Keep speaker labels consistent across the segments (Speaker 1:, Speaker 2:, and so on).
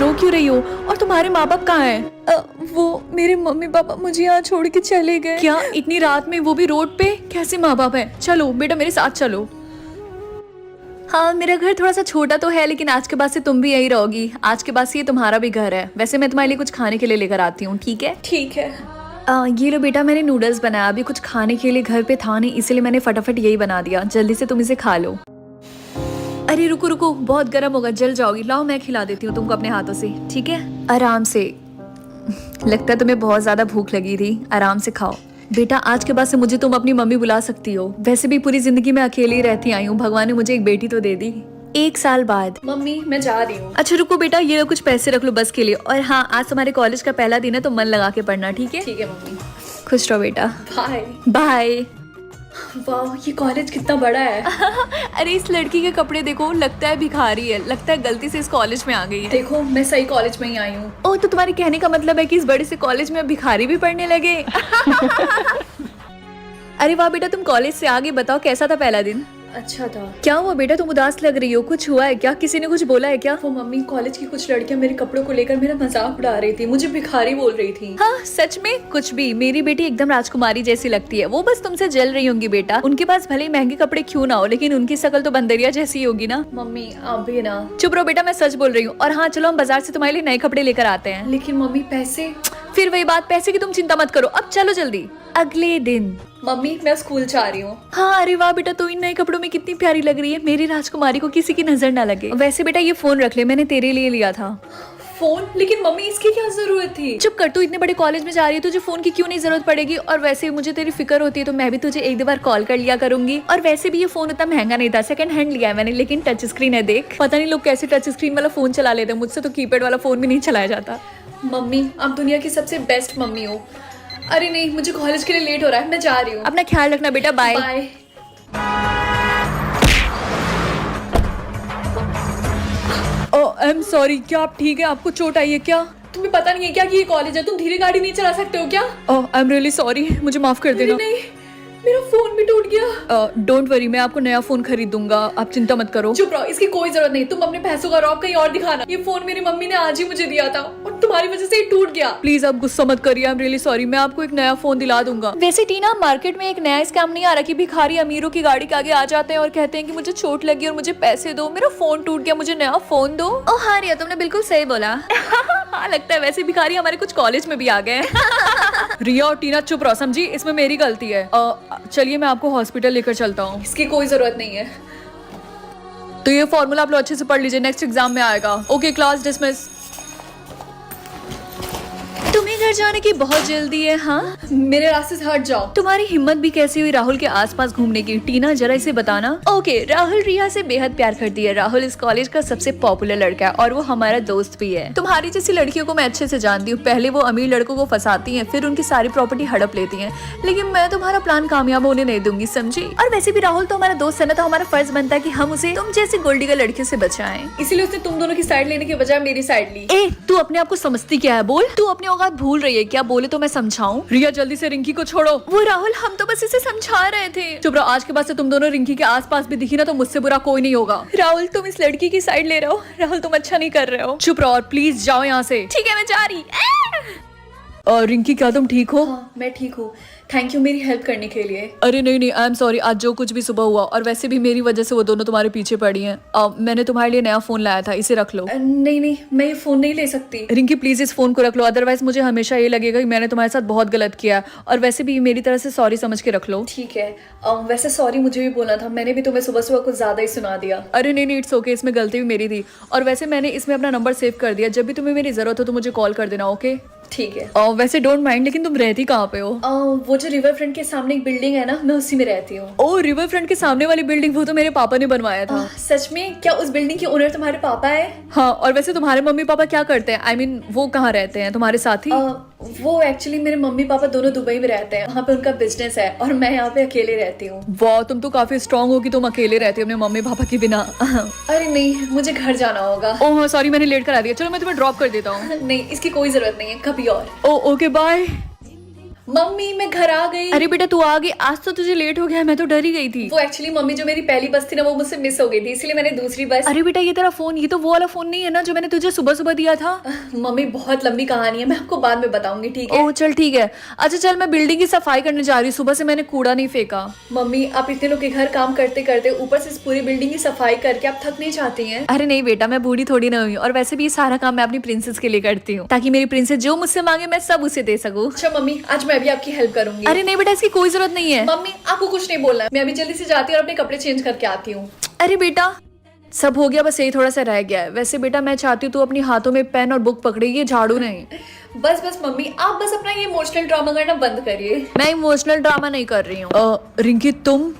Speaker 1: रो क्यों रही हो? और तुम्हारे माँ बाप कहाँ हैं?
Speaker 2: वो मेरे मम्मी पापा मुझे यहाँ छोड़ के चले गए।
Speaker 1: क्या इतनी रात में, वो भी रोड पे? कैसे माँ बाप हैं? चलो बेटा मेरे साथ चलो। हाँ मेरा घर थोड़ा सा छोटा तो है, लेकिन आज के बाद से तुम भी यही रहोगी। आज के बाद से ये तुम्हारा भी घर है। वैसे मैं तुम्हारे लिए कुछ खाने के लिए लेकर आती हूँ, ठीक है?
Speaker 2: ठीक है।
Speaker 1: ये लो बेटा, मैंने नूडल्स बनाया। अभी कुछ खाने के लिए घर पे था नहीं, इसलिए मैंने फटाफट यही बना दिया। जल्दी से तुम इसे खा लो। अरे रुको रुको, बहुत गर्म होगा, जल जाओगी। लाओ मैं खिला देती हूँ तुमको अपने हाथों से, ठीक है? आराम से। लगता है तुम्हें बहुत ज्यादा भूख लगी थी, आराम से खाओ। बेटा आज के बाद से मुझे तुम अपनी मम्मी बुला सकती हो। वैसे भी पूरी जिंदगी मैं अकेली ही रहती आई हूँ, भगवान ने मुझे एक बेटी तो दे दी। 1 साल बाद।
Speaker 2: मम्मी मैं जा रही हूँ।
Speaker 1: अच्छा रुको बेटा, ये लो कुछ पैसे रख लो बस के लिए। और हाँ, आज तुम्हारे कॉलेज का पहला दिन है, तो मन लगा के पढ़ना, ठीक है?
Speaker 2: ठीक है मम्मी।
Speaker 1: खुश रहो बेटा।
Speaker 2: Bye
Speaker 1: bye.
Speaker 2: वाह ये कॉलेज कितना बड़ा है।
Speaker 1: अरे इस लड़की के कपड़े देखो, लगता है भिखारी है। लगता है गलती से इस कॉलेज में आ गई है।
Speaker 2: देखो मैं सही कॉलेज में ही आई हूँ।
Speaker 1: ओह, तो तुम्हारे कहने का मतलब है कि इस बड़े से कॉलेज में अब भिखारी भी पढ़ने लगे? अरे वाह बेटा, तुम कॉलेज से आ गई। बताओ कैसा था पहला दिन?
Speaker 2: अच्छा था।
Speaker 1: क्या हुआ बेटा, तुम उदास लग रही हो? कुछ हुआ है क्या? किसी ने कुछ बोला है क्या?
Speaker 2: वो मम्मी कॉलेज की कुछ लड़कियां मेरे कपड़ों को लेकर मेरा मजाक उड़ा रही थी, मुझे भिखारी बोल रही थी।
Speaker 1: हाँ सच में? कुछ भी। मेरी बेटी एकदम राजकुमारी जैसी लगती है। वो बस तुमसे जल रही होंगी बेटा। उनके पास भले ही महंगे कपड़े क्यों ना हो, लेकिन उनकी शक्ल तो बंदरिया जैसी ही होगी ना।
Speaker 2: मम्मी आप भी ना।
Speaker 1: चुप रहो बेटा, मैं सच बोल रही हूँ। और हाँ चलो, हम बाजार से तुम्हारे लिए नए कपड़े लेकर आते हैं।
Speaker 2: लेकिन मम्मी पैसे।
Speaker 1: फिर वही बात, पैसे की तुम चिंता मत करो। अब चलो जल्दी। अगले दिन।
Speaker 2: मम्मी मैं स्कूल जा रही हूँ।
Speaker 1: हाँ अरे वाह बेटा, तू इन नए कपड़ों में कितनी प्यारी लग रही है। मेरी राजकुमारी को किसी की नजर ना लगे। वैसे बेटा ये फोन रख ले, मैंने तेरे लिए लिया था।
Speaker 2: फोन? लेकिन मम्मी इसकी क्या जरूरत थी?
Speaker 1: चुप कर, तू इतने बड़े कॉलेज में जा रही है, तुझे फोन की क्यों नहीं जरूरत पड़ेगी? और वैसे मुझे तेरी फिक्र होती है, तो मैं भी तुझे एक दो बार कॉल कर लिया करूंगी। और वैसे भी ये फोन उतना महंगा नहीं था, सेकंड हैंड लिया है मैंने, लेकिन टच स्क्रीन है। देख, पता नहीं लोग कैसे टच स्क्रीन वाला फोन चला लेते हैं। मुझसे तो कीपैड वाला फोन भी नहीं चलाया जाता।
Speaker 2: मम्मी आप दुनिया की सबसे बेस्ट मम्मी हो। अरे नहीं, मुझे कॉलेज के लिए लेट हो रहा है, मैं जा रही हूँ।
Speaker 1: अपना ख्याल रखना बेटा, bye.
Speaker 2: Bye.
Speaker 1: I am sorry, क्या आप ठीक है? आपको चोट आई है क्या?
Speaker 2: तुम्हें पता नहीं है क्या कि ये कॉलेज है? तुम धीरे गाड़ी नहीं चला सकते हो क्या?
Speaker 1: आई एम रियली सॉरी, मुझे माफ कर
Speaker 2: अरे
Speaker 1: देना।
Speaker 2: नहीं, मेरा फोन भी टूट गया।
Speaker 1: डोंट वरी, मैं आपको नया फोन खरीद दूंगा, आप चिंता मत करो।
Speaker 2: चुप रहो, इसकी कोई जरूरत नहीं। तुम अपने पैसों का रौब कहीं और दिखाना। ये फोन मेरी मम्मी ने आज ही मुझे दिया था और तुम्हारी वजह से ही टूट गया।
Speaker 1: प्लीज आप गुस्सा मत करिए, आई एम रियली सॉरी। मैं आपको एक नया फोन दिला दूंगा। वैसे टीना, मार्केट में एक नया स्कैम नहीं आ रहा कि भिखारी अमीरों की गाड़ी के आगे आ जाते हैं और कहते हैं कि मुझे चोट लगी और मुझे पैसे दो, मेरा फोन टूट गया, मुझे नया फोन दो। ओह हाँ रिया, तुमने बिल्कुल सही बोला। हाँ लगता है वैसे भिखारी हमारे कुछ कॉलेज में भी आ गए हैं। रिया और टीना चुप रहो, समझी? इसमें मेरी गलती है। चलिए मैं आपको हॉस्पिटल लेकर चलता हूँ।
Speaker 2: इसकी कोई जरूरत नहीं है।
Speaker 1: तो ये फॉर्मूला आप लोग अच्छे से पढ़ लीजिए, नेक्स्ट एग्जाम में आएगा। Okay class dismiss. तुम्हें घर जाने की बहुत जल्दी है? हाँ
Speaker 2: मेरे रास्ते से हट जाओ।
Speaker 1: तुम्हारी हिम्मत भी कैसी हुई राहुल के आसपास घूमने की? टीना जरा इसे बताना। ओके, राहुल रिया से बेहद प्यार करती है। राहुल इस कॉलेज का सबसे पॉपुलर लड़का है और वो हमारा दोस्त भी है। तुम्हारी जैसी लड़कियों को मैं अच्छे से जानती हूँ। पहले वो अमीर लड़कों को फंसाती हैं, फिर उनकी सारी प्रॉपर्टी हड़प लेती हैं, लेकिन मैं तुम्हारा प्लान कामयाब होने नहीं दूंगी, समझी? और वैसे भी राहुल तो हमारा दोस्त है ना, तो हमारा फर्ज बनता है कि हम उसे तुम जैसी गोल्डी लड़कियों से बचाएं।
Speaker 2: इसीलिए उसने तुम दोनों की साइड लेने के बजाय मेरी साइड ली।
Speaker 1: ए, तू अपने आप को समझती क्या है? बोल, तू अपने औकात भूल रही है क्या? बोले तो मैं समझाऊं। रिया जल्दी से रिंकी को छोड़ो। वो राहुल, हम तो बस इसे समझा रहे थे। चुप रहो, आज के बाद से तुम दोनों रिंकी के आसपास भी दिखी ना तो मुझसे बुरा कोई नहीं होगा। राहुल तुम इस लड़की की साइड ले रहे हो। राहुल तुम अच्छा नहीं कर रहे हो। चुप रहो और प्लीज जाओ यहाँ से। ठीक है मैं जा रही। रिंकी क्या तुम ठीक हो?
Speaker 2: हाँ मैं ठीक हूँ, थैंक यू मेरी हेल्प करने के लिए।
Speaker 1: अरे नहीं नहीं, आई एम सॉरी। आज जो कुछ भी सुबह हुआ, और वैसे भी मेरी वजह से वो दोनों तुम्हारे पीछे पड़ी हैं। मैंने तुम्हारे लिए नया फोन लाया था, इसे रख लो।
Speaker 2: नहीं नहीं, मैं ये फोन नहीं ले सकती।
Speaker 1: रिंकी प्लीज इस फोन को रख लो, अदरवाइज मुझे हमेशा ये लगेगा कि मैंने तुम्हारे साथ बहुत गलत किया। और वैसे भी मेरी तरह से सॉरी समझ के रख लो।
Speaker 2: ठीक है। वैसे सॉरी मुझे भी बोलना था, मैंने भी तुम्हें सुबह सुबह कुछ ज्यादा ही सुना दिया।
Speaker 1: अरे नहीं नहीं, इट्स ओके, इसमें गलती भी मेरी थी। और वैसे मैंने इसमें अपना नंबर सेव कर दिया, जब भी तुम्हें मेरी जरूरत हो तो मुझे कॉल कर देना, ओके?
Speaker 2: ठीक है।
Speaker 1: वैसे डोंट माइंड, लेकिन तुम रहती कहाँ पे हो?
Speaker 2: वो जो रिवर फ्रंट के सामने एक बिल्डिंग है ना, मैं उसी में रहती हूँ।
Speaker 1: ओ, रिवर फ्रंट के सामने वाली बिल्डिंग? वो तो मेरे पापा ने बनवाया था।
Speaker 2: सच में? क्या उस बिल्डिंग के ओनर तुम्हारे पापा है?
Speaker 1: हाँ, और वैसे तुम्हारे मम्मी पापा क्या करते हैं? आई मीन वो कहाँ रहते हैं, तुम्हारे साथ ही?
Speaker 2: वो एक्चुअली मेरे मम्मी पापा दोनों दुबई में रहते हैं, वहाँ पे उनका बिजनेस है और मैं यहाँ पे अकेले रहती हूँ।
Speaker 1: वाह, तुम तो काफी स्ट्रांग हो कि तुम अकेले रहती हो अपने मम्मी पापा के बिना।
Speaker 2: अरे नहीं, मुझे घर जाना होगा।
Speaker 1: ओह हाँ सॉरी, मैंने लेट करा दिया। चलो मैं तुम्हें ड्रॉप कर देता हूँ।
Speaker 2: नहीं, इसकी कोई जरूरत नहीं है, कभी और।
Speaker 1: ओ ओके बाय।
Speaker 2: मम्मी मैं घर आ गई।
Speaker 1: अरे बेटा तू आ गई, आज तो तुझे लेट हो गया, मैं तो डर ही गई थी।
Speaker 2: वो एक्चुअली मम्मी जो मेरी पहली बस थी ना वो मुझसे मिस हो गई थी, इसलिए मैंने दूसरी बस।
Speaker 1: अरे बेटा ये तेरा फोन, ये तो वो वाला फोन नहीं है ना जो मैंने तुझे सुबह सुबह दिया था?
Speaker 2: मम्मी बहुत लंबी कहानी है, मैं आपको बाद में बताऊंगी, ठीक है?
Speaker 1: ओह चल ठीक है। अच्छा चल, मैं बिल्डिंग की सफाई करने जा रही हूँ, सुबह से मैंने कूड़ा नहीं फेंका।
Speaker 2: मम्मी आप इतने लोग के घर काम करते करते ऊपर से इस पूरी बिल्डिंग की सफाई करके आप थक नहीं जाती हैं?
Speaker 1: अरे नहीं बेटा, मैं बूढ़ी थोड़ी ना हुई, और वैसे भी ये सारा काम मैं अपनी प्रिंसेस के लिए करती हूँ, ताकि मेरी प्रिंसेस जो मुझसे मांगे मैं सब उसे दे सकूँ।
Speaker 2: अच्छा मम्मी आज मैं भी आपकी हेल्प करूंगी।
Speaker 1: अरे नहीं बेटा, इसकी कोई जरूरत नहीं है।
Speaker 2: मम्मी आपको कुछ नहीं बोलना है, मैं अभी जल्दी से जाती हूँ और अपने कपड़े चेंज करके आती हूँ।
Speaker 1: अरे बेटा सब हो गया, बस यही थोड़ा सा रह गया है। वैसे बेटा मैं चाहती हूँ तू अपनी हाथों में पेन और बुक पकड़े, ये झाड़ू नहीं।
Speaker 2: बस बस मम्मी आप बस अपना ये इमोशनल ड्रामा करना बंद करिए।
Speaker 1: मैं इमोशनल ड्रामा नहीं कर रही हूँ। रिंकी तुम?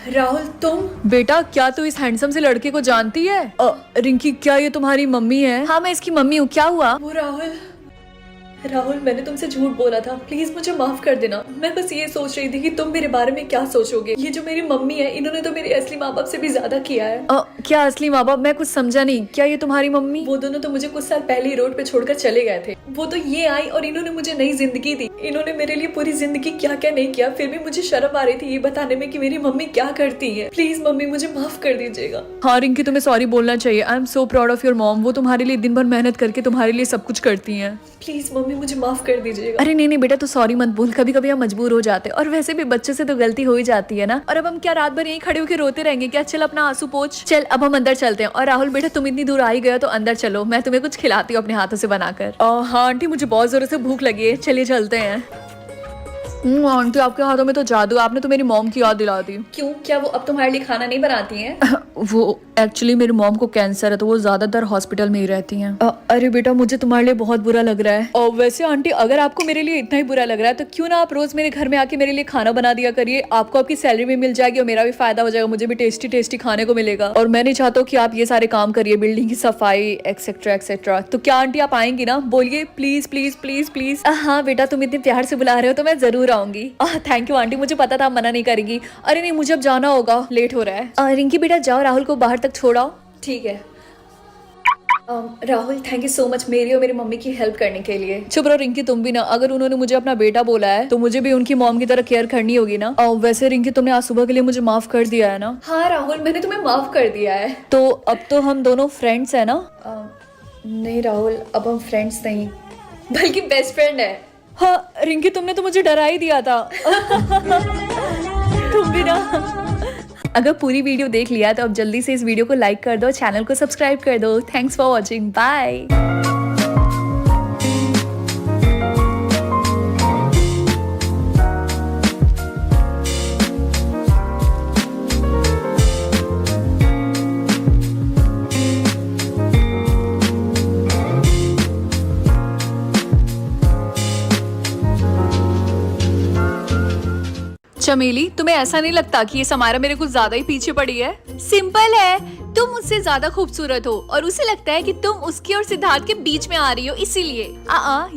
Speaker 2: राहुल तुम?
Speaker 1: बेटा क्या तू इस हैंडसम से लड़के को जानती है? रिंकी क्या ये तुम्हारी मम्मी है? हाँ मैं इसकी मम्मी हूँ, क्या हुआ?
Speaker 2: वो राहुल मैंने तुमसे झूठ बोला था, प्लीज मुझे माफ कर देना। मैं बस ये सोच रही थी कि तुम मेरे बारे में क्या सोचोगे। ये जो मेरी मम्मी है इन्होंने तो मेरे असली माँ बाप से भी ज्यादा किया है।
Speaker 1: क्या असली माँ बाप? मैं कुछ समझा नहीं, क्या ये तुम्हारी मम्मी?
Speaker 2: वो दोनों तो मुझे कुछ साल पहले ही रोड पे छोड़कर चले गए थे। वो तो ये आई और इन्होंने मुझे नई जिंदगी दी। इन्होंने मेरे लिए पूरी जिंदगी क्या क्या नहीं किया, फिर भी मुझे शर्म आ रही थी ये बताने में कि मेरी मम्मी क्या करती है। प्लीज मम्मी मुझे माफ कर दीजिएगा।
Speaker 1: हाँ रिंकी तुम्हें सॉरी बोलना चाहिए। I am so proud of your mom, वो तुम्हारे लिए दिन भर मेहनत करके तुम्हारे लिए सब कुछ करती हैं।
Speaker 2: प्लीज मम्मी मुझे माफ कर दीजिएगा।
Speaker 1: अरे नहीं नहीं बेटा तू सॉरी मत बोल, कभी कभी हम मजबूर हो जाते हैं, और वैसे भी बच्चे से तो गलती हो ही जाती है ना। और अब हम क्या रात भर यहीं खड़े होकर रोते रहेंगे क्या? चल अपना आंसू पोंछ, चल अब हम अंदर चलते हैं। और राहुल बेटा तुम इतनी दूर आ ही गए तो अंदर चलो, मैं तुम्हें कुछ खिलाती हूँ अपने हाथों से बनाकर। हाँ आंटी मुझे बहुत जोरों से भूख लगी है, चलिए चलते हैं। आंटी आपके हाथों में तो जादू, आपने तो मेरी मॉम की याद दिला दी।
Speaker 2: क्यों, क्या वो अब तुम्हारे लिए खाना नहीं बनाती हैं?
Speaker 1: वो एक्चुअली मेरी मॉम को कैंसर है तो वो ज्यादातर हॉस्पिटल में ही रहती हैं। अरे बेटा मुझे तुम्हारे लिए बहुत बुरा लग रहा है। और वैसे आंटी अगर आपको मेरे लिए इतना ही बुरा लग रहा है तो क्यों ना आप रोज मेरे घर में आके मेरे लिए खाना बना दिया करिए। आपको आपकी सैलरी भी मिल जाएगी और मेरा भी फायदा हो जाएगा, मुझे भी टेस्टी टेस्टी खाने को मिलेगा। और मैं नहीं चाहता हूँ कि आप ये सारे काम करिए, बिल्डिंग की सफाई एक्सेट्रा एक्सेट्रा। तो क्या आंटी आप आएंगी ना? बोलिए प्लीज प्लीज प्लीज प्लीज। हाँ बेटा तुम इतने प्यार से बुला रहे हो तो मैं जरूर आऊंगी। थैंक यू आंटी, मुझे पता था आप मना नहीं करेंगी। अरे नहीं मुझे अब जाना होगा, लेट हो रहा है। रिंकी बेटा जाओ राहुल को बाहर तक छोड़ाओ।
Speaker 2: ठीक है। Rahul thank you so much मेरी और मेरी मम्मी की हेल्प करने के लिए।
Speaker 1: चुप रहो रिंकी तुम भी ना, अगर उन्होंने मुझे अपना बेटा बोला है तो मुझे भी उनकी मॉम की तरह केयर करनी होगी ना। वैसे रिंकी तुमने आज सुबह के लिए मुझे माफ कर दिया है ना?
Speaker 2: हाँ राहुल मैंने तुम्हें माफ कर दिया है।
Speaker 1: तो अब तो हम दोनों फ्रेंड्स है ना?
Speaker 2: नहीं राहुल अब हम फ्रेंड्स नहीं बल्कि बेस्ट फ्रेंड है।
Speaker 1: हाँ रिंकी तुमने तो मुझे डरा ही दिया था। तुम भी ना। अगर पूरी वीडियो देख लिया तो अब जल्दी से इस वीडियो को लाइक कर दो, चैनल को सब्सक्राइब कर दो। Thanks for watching, bye. Chameli तुम्हें ऐसा नहीं लगता कि ये समारा मेरे कुछ ज्यादा ही पीछे पड़ी है? सिंपल है, तुम मुझसे ज्यादा खूबसूरत हो और उसे लगता है कि तुम उसके और सिद्धार्थ के बीच में आ रही हो, इसीलिए।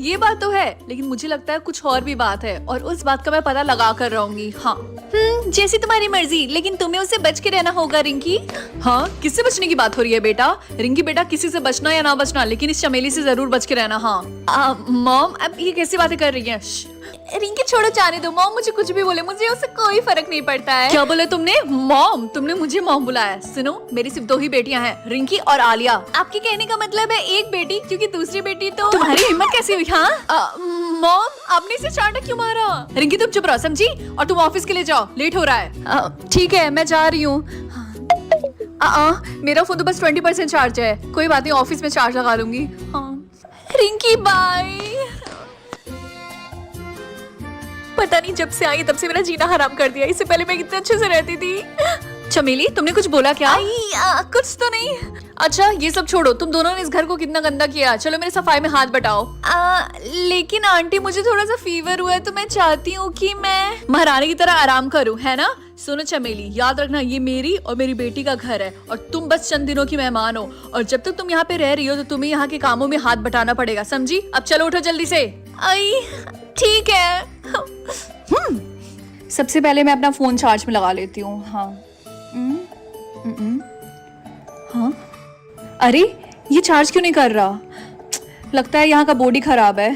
Speaker 1: ये बात तो है, लेकिन मुझे लगता है कुछ और भी बात है और उस बात का मैं पता लगा कर रहूंगी। हाँ जैसी तुम्हारी मर्जी, लेकिन तुम्हें उससे बच के रहना होगा रिंकी। हाँ किससे बचने की बात हो रही है बेटा? रिंकी बेटा किसी से बचना या ना बचना, लेकिन इस चमेली से जरूर बच के रहना। हाँ मॉम अब ये कैसी बातें कर रही है? रिंकी छोड़ो जाने दो, मॉम मुझे कुछ भी बोले मुझे उससे कोई फर्क नहीं पड़ता है। क्या बोले तुमने? मॉम तुमने मुझे मॉम बुलाया। सुनो मेरी सिर्फ 2 ही बेटियां हैं, रिंकी और आलिया। आपके कहने का मतलब है एक बेटी, क्योंकि दूसरी बेटी तो। तुम्हारी हिम्मत कैसे हुई? हाँ मॉम आपने इसे चांटा क्यों मारा? रिंकी तुम चुप रहो समझी, और तुम ऑफिस के लिए जाओ, लेट हो रहा है। ठीक है मैं जा रही हूँ। मेरा फोन तो बस 20% चार्ज है, कोई बात नहीं ऑफिस में चार्ज लगा लूंगी। हाँ रिंकी बाय। पता नहीं जब से आई तब से मेरा जीना हराम कर दिया, इससे पहले मैं कितने अच्छे से रहती थी। चमेली तुमने कुछ बोला क्या? कुछ तो नहीं। अच्छा ये सब छोड़ो, तुम दोनों ने इस घर को कितना गंदा किया, चलो मेरे सफाई में हाथ बटाओ। लेकिन आंटी मुझे थोड़ा सा फीवर हुआ है तो मैं चाहती हूँ कि मैं महारानी की तरह आराम करूँ, है ना? सुनो चमेली याद रखना ये मेरी और मेरी बेटी का घर है और तुम बस चंद दिनों की मेहमान हो, और जब तक तुम यहाँ पे रह रही हो तो तुम्हें यहाँ के कामों में हाथ बटाना पड़ेगा, समझी? अब चलो उठो जल्दी से। आई ठीक है। सबसे पहले मैं अपना फोन चार्ज में लगा लेती हूँ। हाँ हाँ अरे ये चार्ज क्यों नहीं कर रहा? लगता है यहाँ का बोर्ड ही खराब है।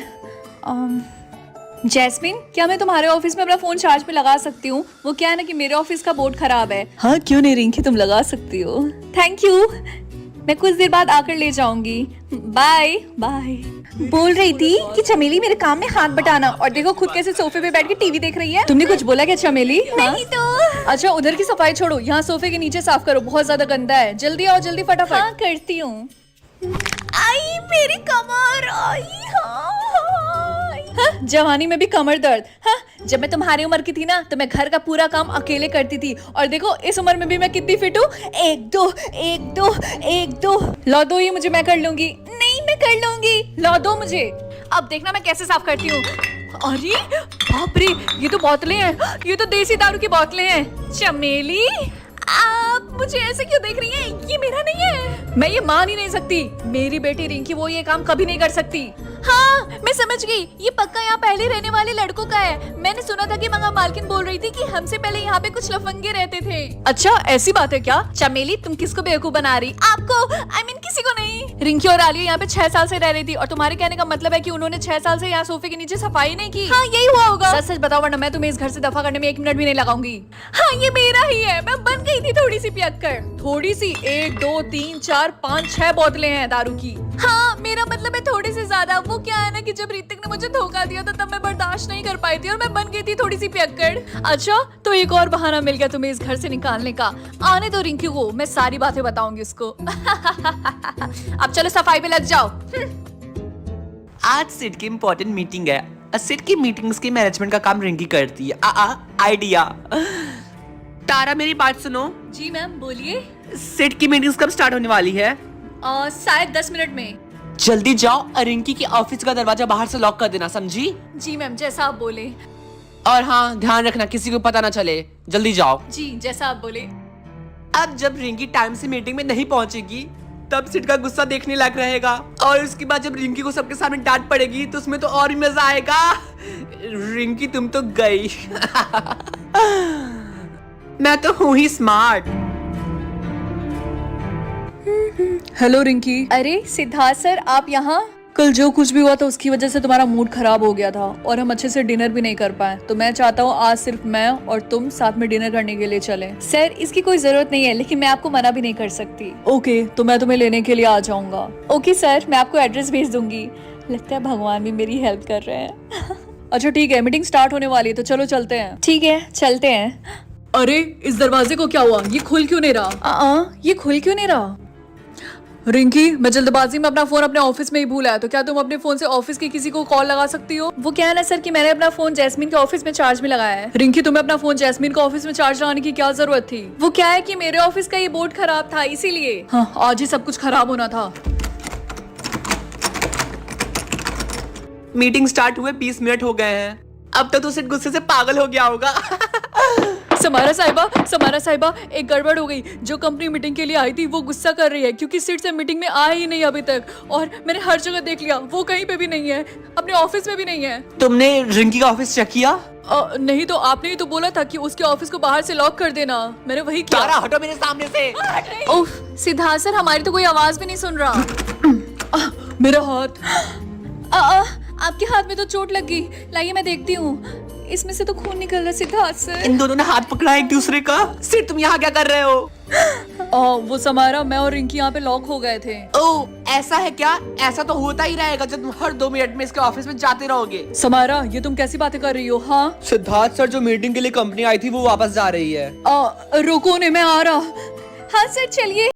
Speaker 1: जैस्मिन, क्या मैं तुम्हारे ऑफिस में अपना फोन चार्ज पे लगा सकती हूँ? वो क्या है ना कि मेरे ऑफिस का बोर्ड खराब है। हाँ क्यों नहीं रिंकी, तुम लगा सकती हो। थैंक यू, मैं कुछ देर बाद आकर ले जाऊंगी। Bye bye. बोल रही थी कि चमेली मेरे काम में हाथ बटाना, और देखो खुद कैसे सोफे पे बैठ के टीवी देख रही है। तुमने कुछ बोला क्या चमेली? नहीं तो। अच्छा उधर की सफाई छोड़ो, यहाँ सोफे के नीचे साफ करो, बहुत ज्यादा गंदा है। जल्दी आओ, जल्दी फटाफट। हाँ करती हूँ। आई मेरी कमर, आई हाँ, जवानी में भी कमर दर्द। हाँ, जब मैं तुम्हारी उम्र की थी ना तो मैं घर का पूरा काम अकेले करती थी, और देखो इस उम्र में भी मैं कितनी फिट हूँ। एक दो एक दो एक दो। ला दो ये मुझे, मैं कर लूंगी। नहीं मैं कर लूंगी, ला दो मुझे। अब देखना मैं कैसे साफ करती हूँ। अरे बाप रे, ये तो बोतलें हैं, ये तो देसी दारू की बोतलें हैं। चमेली आप मुझे ऐसे क्यों देख रही हैं? ये मेरा नहीं है। मैं ये मान ही नहीं सकती, मेरी बेटी रिंकी वो ये काम कभी नहीं कर सकती। हाँ मैं समझ गई, ये पक्का यहाँ पहले रहने वाले लड़कों का है। मैंने सुना था कि मंगा मालकिन बोल रही थी कि हमसे पहले यहाँ पे कुछ लफंगे रहते थे। अच्छा ऐसी बात है क्या? चमेली तुम किसको बेवकूफ बना रही? आपको, I mean, किसी को नहीं। रिंकी और आलिया यहाँ पे 6 साल से रह रही थी, और तुम्हारे कहने का मतलब है कि उन्होंने 6 साल से यहाँ सोफे के नीचे सफाई नहीं की? हाँ यही हुआ होगा। सच सच बताओ, वरना मैं तुम्हें इस घर से दफा करने में 1 मिनट भी नहीं लगाऊंगी। हाँ ये मेरा ही है, मैं बन गई थी थोड़ी सी पियक्कड़। थोड़ी सी? 1 2 3 4 5 6 बोतलें हैं दारू की। हाँ मेरा मतलब है थोड़ी सी ज्यादा। वो क्या है ना कि जब ऋतिक ने मुझे धोखा दिया था तब मैं बर्दाश्त नहीं कर पाई थी, और मैं बन गई थी थोड़ी सी पियक्कड़। अच्छा तो एक और बहाना मिल गया तुम्हें इस घर से निकालने का। आने दो रिंकी को, मैं सारी बातें बताऊंगी उसको। अब चलो सफाई पे लग जाओ।
Speaker 3: आज सिट की इम्पोर्टेंट मीटिंग है। सिट की मीटिंग्स के मैनेजमेंट का काम रिंकी करती है। आइडिया। तारा मेरी बात सुनो।
Speaker 1: जी मैम बोलिए।
Speaker 3: सिट की मीटिंग्स कब स्टार्ट होने वाली है?
Speaker 1: शायद 10 मिनट में।
Speaker 3: जल्दी जाओ और रिंकी के ऑफिस का दरवाजा बाहर से लॉक कर देना, समझी?
Speaker 1: जी मैम, जैसा आप बोले।
Speaker 3: और हाँ ध्यान रखना किसी को पता ना चले। जल्दी जाओ।
Speaker 1: जी जैसा आप बोले।
Speaker 3: अब जब रिंकी टाइम से मीटिंग में नहीं पहुंचेगी तब सिट का गुस्सा देखने लायक रहेगा, और उसके बाद जब रिंकी को सबके सामने डांट पड़ेगी तो उसमें तो और भी मजा आएगा। रिंकी तुम तो गई। मैं तो हूँ ही स्मार्ट।
Speaker 1: हेलो रिंकी। अरे सिद्धार्थ सर आप यहाँ? कल जो कुछ भी हुआ था उसकी वजह से तुम्हारा मूड खराब हो गया था, और हम अच्छे से डिनर भी नहीं कर पाए, तो मैं चाहता हूँ आज सिर्फ मैं और तुम साथ में डिनर करने के लिए चलें। सर इसकी कोई जरूरत नहीं है, लेकिन मैं आपको मना भी नहीं कर सकती। ओके तो मैं तुम्हें लेने के लिए आ जाऊंगा। ओके सर, मैं आपको एड्रेस भेज दूंगी। लगता है भगवान भी मेरी हेल्प कर रहे हैं। अच्छा ठीक है, मीटिंग स्टार्ट होने वाली है तो चलो चलते हैं। ठीक है चलते हैं। अरे इस दरवाजे को क्या हुआ? ये खुल क्यों नहीं रहा? ये खुल क्यों नहीं रहा? रिंकी मैं जल्दबाजी में अपना फोन अपने ऑफिस में ही भूल आया, तो क्या तुम अपने फोन से ऑफिस की किसी को कॉल लगा सकती हो? वो क्या है ना सर कि मैंने अपना फोन जैस्मिन के ऑफिस में चार्ज में लगाया है। रिंकी तुम्हें अपना फोन जैस्मिन के ऑफिस में चार्ज लगाने की क्या जरूरत थी? वो क्या है कि मेरे ऑफिस का ये बोर्ड खराब था इसीलिए। हाँ आज ही सब कुछ खराब होना था।
Speaker 3: मीटिंग स्टार्ट हुए 20 मिनट हो गए हैं। अब तक तो सिट गुस्से से पागल हो गया होगा।
Speaker 1: समारा साहिबा एक गड़बड़ हो गई। जो कंपनी मीटिंग के लिए आई थी वो गुस्सा कर रही है क्योंकि सिट से मीटिंग में आया ही नहीं अभी तक, और मैंने हर जगह देख लिया, वो कहीं पे भी नहीं है, अपने ऑफिस में भी नहीं है।
Speaker 3: तुमने रिंकी का ऑफिस चेक किया?
Speaker 1: नहीं तो आपने ही तो बोला था कि उसके ऑफिस को बाहर से लॉक कर देना, मैंने वही किया।
Speaker 3: तारा हटो मेरे सामने से।
Speaker 1: ओह सिद्धार्थ सर, हमारी तो कोई आवाज भी नहीं सुन रहा। मेरा हाथ। आपके हाथ में तो चोट लग गई, लाइए मैं देखती हूँ। इसमें से तो खून निकल रहा है सिद्धार्थ सर।
Speaker 3: इन दोनों ने हाथ पकड़ा एक दूसरे का। सिर तुम यहाँ क्या कर रहे हो?
Speaker 1: वो समारा, मैं और रिंकी यहाँ पे लॉक हो गए थे।
Speaker 3: ओह ऐसा है क्या? ऐसा तो होता ही रहेगा जब तुम हर 2 मिनट में इसके ऑफिस में जाते रहोगे।
Speaker 1: समारा ये तुम कैसी बातें कर रही हो? हाँ
Speaker 3: सिद्धार्थ सर जो मीटिंग के लिए कंपनी आई थी वो वापस जा रही है।
Speaker 1: रुको ने मैं आ रहा। हाँ सर चलिए।